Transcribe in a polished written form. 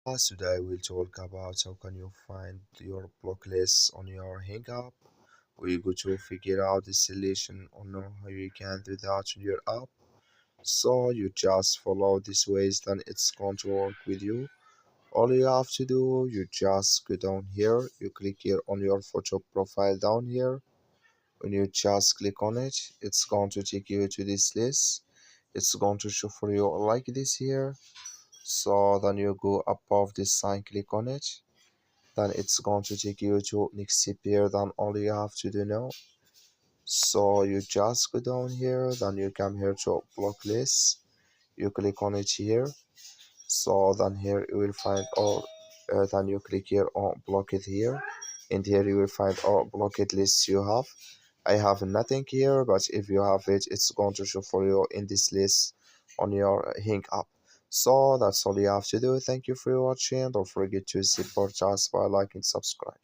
Today we'll talk about how can you find your block list on your Hang app. We go to figure out the solution on how you can do that on your app. So you just follow these ways, then it's going to work with you. All you have to do, you just go down here, you click here on your photo profile down here. When you just click on it, it's going to take you to this list. It's going to show for you like this here. So then you go above this sign, click on it, then it's going to take you to next here. Then all you have to do now, so you just go down here, then you come here to block list, you click on it here. So then here you will find all, then you click here on block it here, and here you will find all blocked lists you have. I have nothing here, but if you have it, it's going to show for you in this list on your Hink app. So that's all you have to do. Thank you for watching. Don't forget to support us by liking, subscribe.